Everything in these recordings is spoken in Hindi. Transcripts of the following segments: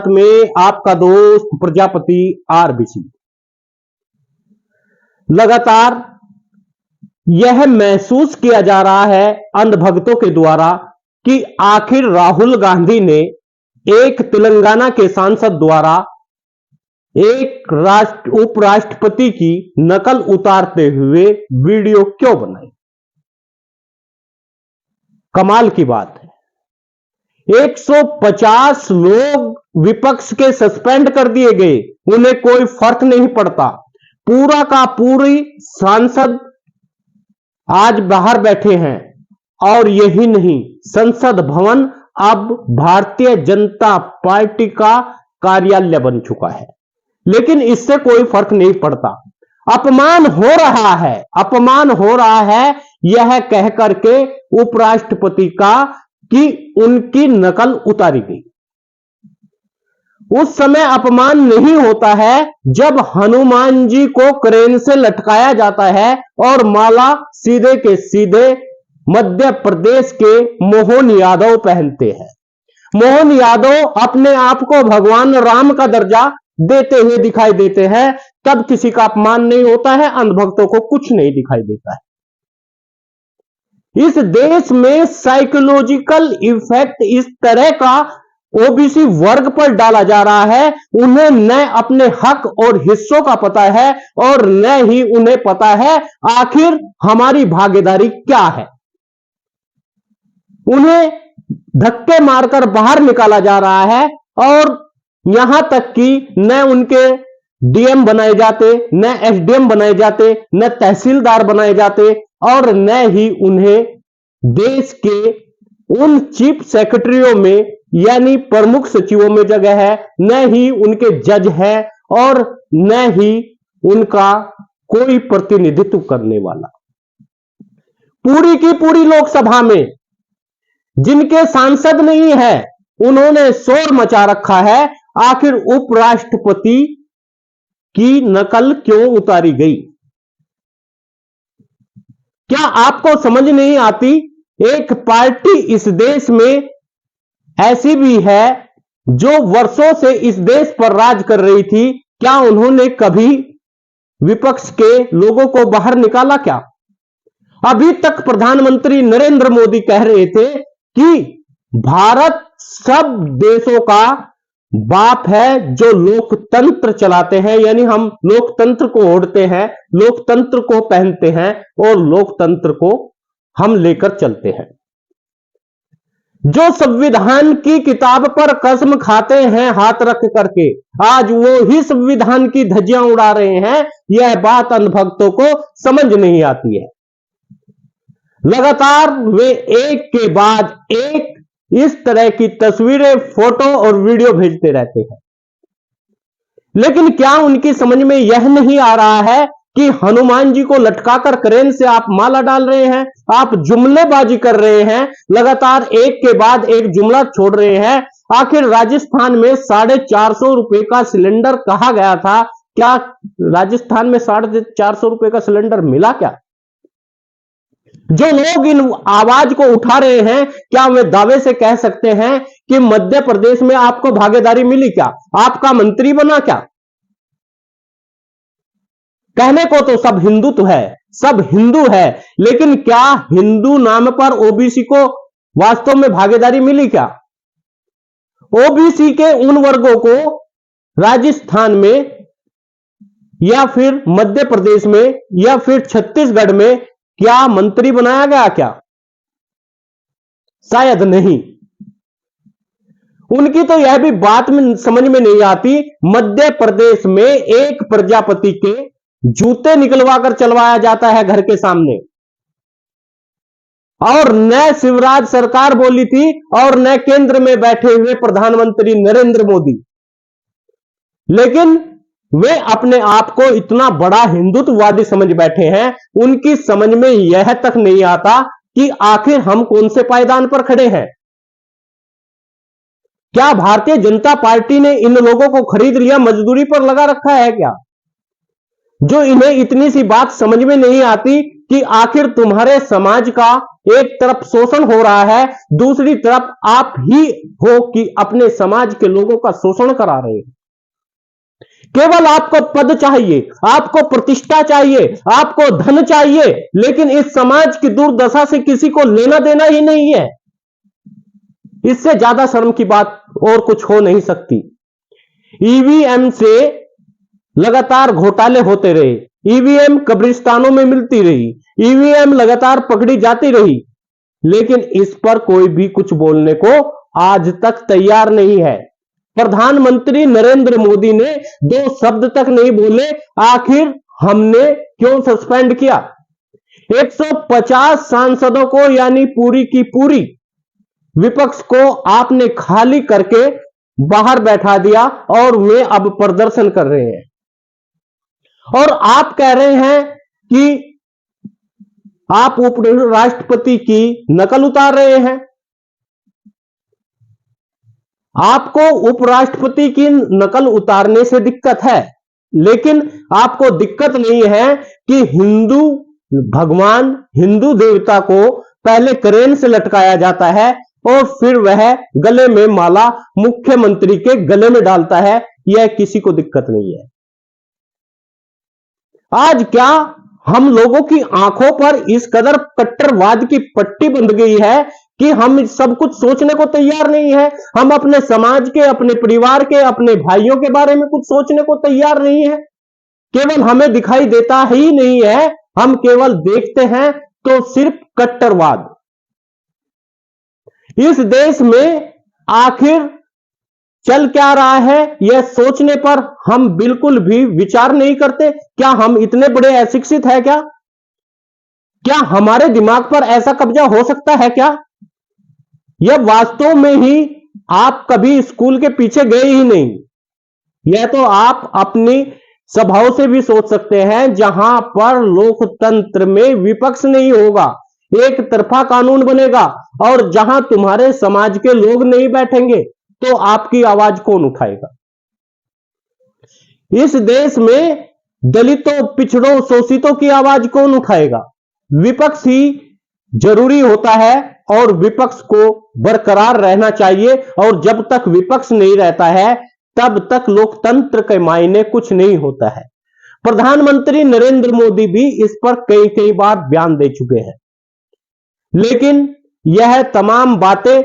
में आपका दोस्त प्रजापति आरबीसी। लगातार यह महसूस किया जा रहा है अंधभक्तों के द्वारा कि आखिर राहुल गांधी ने एक तेलंगाना के सांसद द्वारा एक उपराष्ट्रपति की नकल उतारते हुए वीडियो क्यों बनाई। कमाल की बात है, 150 लोग विपक्ष के सस्पेंड कर दिए गए, उन्हें कोई फर्क नहीं पड़ता। पूरा का पूरी सांसद आज बाहर बैठे हैं और यही नहीं, संसद भवन अब भारतीय जनता पार्टी का कार्यालय बन चुका है, लेकिन इससे कोई फर्क नहीं पड़ता। अपमान हो रहा है यह कह करके उपराष्ट्रपति का कि उनकी नकल उतारी गई। उस समय अपमान नहीं होता है जब हनुमान जी को क्रेन से लटकाया जाता है और माला सीधे के सीधे मध्य प्रदेश के मोहन यादव पहनते हैं। मोहन यादव अपने आप को भगवान राम का दर्जा देते हुए दिखाई देते हैं, तब किसी का अपमान नहीं होता है, अंधभक्तों को कुछ नहीं दिखाई देता है। इस देश में साइकोलॉजिकल इफेक्ट इस तरह का ओबीसी वर्ग पर डाला जा रहा है, उन्हें न अपने हक और हिस्सों का पता है और न ही उन्हें पता है आखिर हमारी भागीदारी क्या है। उन्हें धक्के मारकर बाहर निकाला जा रहा है और यहां तक कि न उनके डीएम बनाए जाते, न एसडीएम बनाए जाते, न तहसीलदार बनाए जाते और न ही उन्हें देश के उन चीफ सेक्रेटरियों में यानी प्रमुख सचिवों में जगह है, न ही उनके जज है और न ही उनका कोई प्रतिनिधित्व करने वाला। पूरी की पूरी लोकसभा में जिनके सांसद नहीं है उन्होंने शोर मचा रखा है, आखिर उपराष्ट्रपति की नकल क्यों उतारी गई। क्या आपको समझ नहीं आती, एक पार्टी इस देश में ऐसी भी है जो वर्षों से इस देश पर राज कर रही थी, क्या उन्होंने कभी विपक्ष के लोगों को बाहर निकाला क्या? अभी तक प्रधानमंत्री नरेंद्र मोदी कह रहे थे कि भारत सब देशों का बाप है जो लोकतंत्र चलाते हैं, यानी हम लोकतंत्र को ओढ़ते हैं, लोकतंत्र को पहनते हैं और लोकतंत्र को हम लेकर चलते हैं। जो संविधान की किताब पर कसम खाते हैं हाथ रख करके, आज वो ही संविधान की धज्जियां उड़ा रहे हैं। यह बात अंधभक्तों को समझ नहीं आती है। लगातार वे एक के बाद एक इस तरह की तस्वीरें, फोटो और वीडियो भेजते रहते हैं, लेकिन क्या उनकी समझ में यह नहीं आ रहा है कि हनुमान जी को लटकाकर क्रेन से आप माला डाल रहे हैं, आप जुमलेबाजी कर रहे हैं, लगातार एक के बाद एक जुमला छोड़ रहे हैं। आखिर राजस्थान में 450 रुपए का सिलेंडर कहा गया था, क्या राजस्थान में 450 रुपए का सिलेंडर मिला क्या? जो लोग इन आवाज को उठा रहे हैं, क्या वे दावे से कह सकते हैं कि मध्य प्रदेश में आपको भागीदारी मिली क्या? आपका मंत्री बना क्या? कहने को तो सब हिंदुत्व है, सब हिंदू है, लेकिन क्या हिंदू नाम पर ओबीसी को वास्तव में भागीदारी मिली क्या? ओबीसी के उन वर्गों को राजस्थान में या फिर मध्य प्रदेश में या फिर छत्तीसगढ़ में क्या मंत्री बनाया गया क्या? शायद नहीं। उनकी तो यह भी बात में समझ में नहीं आती, मध्य प्रदेश में एक प्रजापति के जूते निकलवाकर चलवाया जाता है घर के सामने, और न शिवराज सरकार बोली थी और न केंद्र में बैठे हुए प्रधानमंत्री नरेंद्र मोदी, लेकिन वे अपने आप को इतना बड़ा हिंदुत्ववादी समझ बैठे हैं। उनकी समझ में यह तक नहीं आता कि आखिर हम कौन से पायदान पर खड़े हैं। क्या भारतीय जनता पार्टी ने इन लोगों को खरीद लिया, मजदूरी पर लगा रखा है क्या? जो इन्हें इतनी सी बात समझ में नहीं आती कि आखिर तुम्हारे समाज का एक तरफ शोषण हो रहा है, दूसरी तरफ आप ही हो कि अपने समाज के लोगों का शोषण करा रहे हो। केवल आपको पद चाहिए, आपको प्रतिष्ठा चाहिए, आपको धन चाहिए, लेकिन इस समाज की दुर्दशा से किसी को लेना देना ही नहीं है। इससे ज्यादा शर्म की बात और कुछ हो नहीं सकती। ईवीएम से लगातार घोटाले होते रहे, ईवीएम कब्रिस्तानों में मिलती रही, ईवीएम लगातार पकड़ी जाती रही, लेकिन इस पर कोई भी कुछ बोलने को आज तक तैयार नहीं है। प्रधानमंत्री नरेंद्र मोदी ने 2 शब्द तक नहीं बोले, आखिर हमने क्यों सस्पेंड किया? 150 सांसदों को यानी पूरी की पूरी विपक्ष को आपने खाली करके बाहर बैठा दिया और वे अब प्रदर्शन कर रहे हैं। और आप कह रहे हैं कि आप उपराष्ट्रपति की नकल उतार रहे हैं। आपको उपराष्ट्रपति की नकल उतारने से दिक्कत है, लेकिन आपको दिक्कत नहीं है कि हिंदू भगवान, हिंदू देवता को पहले क्रेन से लटकाया जाता है और फिर वह गले में माला मुख्यमंत्री के गले में डालता है। यह किसी को दिक्कत नहीं है। आज क्या हम लोगों की आंखों पर इस कदर कट्टरवाद की पट्टी बंध गई है कि हम सब कुछ सोचने को तैयार नहीं है? हम अपने समाज के, अपने परिवार के, अपने भाइयों के बारे में कुछ सोचने को तैयार नहीं है। केवल हमें दिखाई देता ही नहीं है, हम केवल देखते हैं तो सिर्फ कट्टरवाद। इस देश में आखिर चल क्या रहा है, यह सोचने पर हम बिल्कुल भी विचार नहीं करते। क्या हम इतने बड़े अशिक्षित हैं क्या? क्या हमारे दिमाग पर ऐसा कब्जा हो सकता है क्या? यह वास्तव में ही आप कभी स्कूल के पीछे गए ही नहीं। यह तो आप अपनी सभाओं से भी सोच सकते हैं, जहां पर लोकतंत्र में विपक्ष नहीं होगा, एक तरफा कानून बनेगा, और जहां तुम्हारे समाज के लोग नहीं बैठेंगे तो आपकी आवाज कौन उठाएगा? इस देश में दलितों, पिछड़ों, शोषितों की आवाज कौन उठाएगा? विपक्ष ही जरूरी होता है और विपक्ष को बरकरार रहना चाहिए। और जब तक विपक्ष नहीं रहता है तब तक लोकतंत्र के मायने कुछ नहीं होता है। प्रधानमंत्री नरेंद्र मोदी भी इस पर कई कई बार बयान दे चुके हैं, लेकिन यह तमाम बातें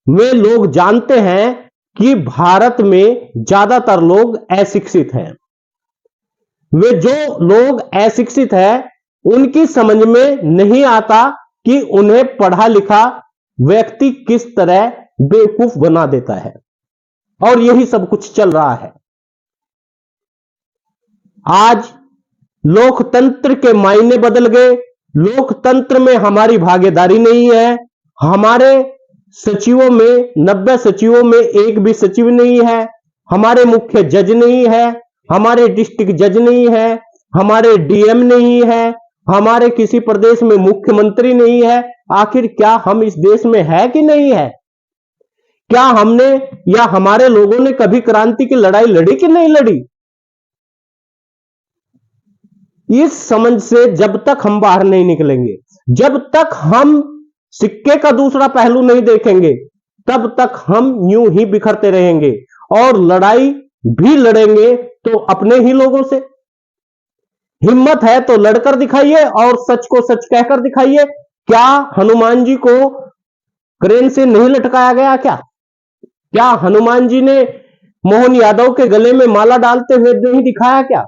वे लोग जानते हैं कि भारत में ज्यादातर लोग अशिक्षित हैं। वे जो लोग अशिक्षित हैं उनकी समझ में नहीं आता कि उन्हें पढ़ा लिखा व्यक्ति किस तरह बेवकूफ बना देता है, और यही सब कुछ चल रहा है। आज लोकतंत्र के मायने बदल गए। लोकतंत्र में हमारी भागीदारी नहीं है। हमारे सचिवों में 90 सचिवों में एक भी सचिव नहीं है। हमारे मुख्य जज नहीं है, हमारे डिस्ट्रिक्ट जज नहीं है, हमारे डीएम नहीं है, हमारे किसी प्रदेश में मुख्यमंत्री नहीं है। आखिर क्या हम इस देश में है कि नहीं है? क्या हमने या हमारे लोगों ने कभी क्रांति की लड़ाई लड़ी कि नहीं लड़ी? इस समझ से जब तक हम बाहर नहीं निकलेंगे, जब तक हम सिक्के का दूसरा पहलू नहीं देखेंगे, तब तक हम यूं ही बिखरते रहेंगे और लड़ाई भी लड़ेंगे तो अपने ही लोगों से। हिम्मत है तो लड़कर दिखाइए और सच को सच कहकर दिखाइए। क्या हनुमान जी को क्रेन से नहीं लटकाया गया? क्या हनुमान जी ने मोहन यादव के गले में माला डालते हुए नहीं दिखाया?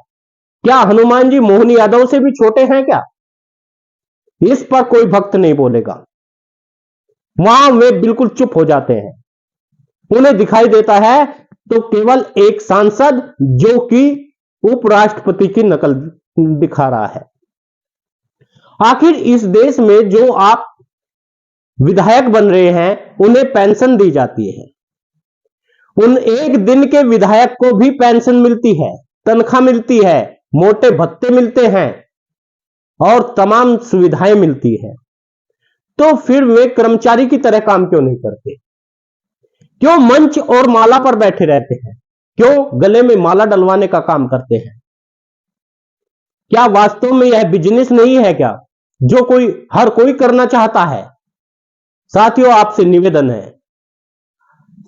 क्या हनुमान जी मोहन यादव से भी छोटे हैं क्या? इस पर कोई भक्त नहीं बोलेगा। वहां वे बिल्कुल चुप हो जाते हैं। उन्हें दिखाई देता है तो केवल एक सांसद जो कि उपराष्ट्रपति की नकल दिखा रहा है। आखिर इस देश में जो आप विधायक बन रहे हैं उन्हें पेंशन दी जाती है। उन एक दिन के विधायक को भी पेंशन मिलती है, तनख्वाह मिलती है, मोटे भत्ते मिलते हैं और तमाम सुविधाएं मिलती है। तो फिर वे कर्मचारी की तरह काम क्यों नहीं करते? क्यों मंच और माला पर बैठे रहते हैं? क्यों गले में माला डलवाने का काम करते हैं? क्या वास्तव में यह बिजनेस नहीं है क्या, जो हर कोई करना चाहता है? साथियों, आपसे निवेदन है,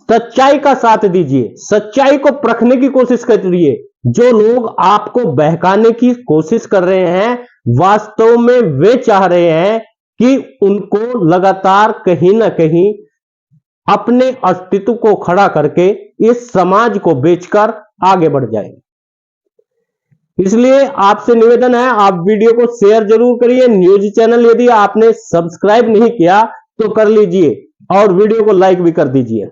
सच्चाई का साथ दीजिए, सच्चाई को परखने की कोशिश करिए। जो लोग आपको बहकाने की कोशिश कर रहे हैं, वास्तव में वे चाह रहे हैं कि उनको लगातार कहीं ना कहीं अपने अस्तित्व को खड़ा करके इस समाज को बेचकर आगे बढ़ जाए। इसलिए आपसे निवेदन है, आप वीडियो को शेयर जरूर करिए। न्यूज चैनल यदि आपने सब्सक्राइब नहीं किया तो कर लीजिए और वीडियो को लाइक भी कर दीजिए।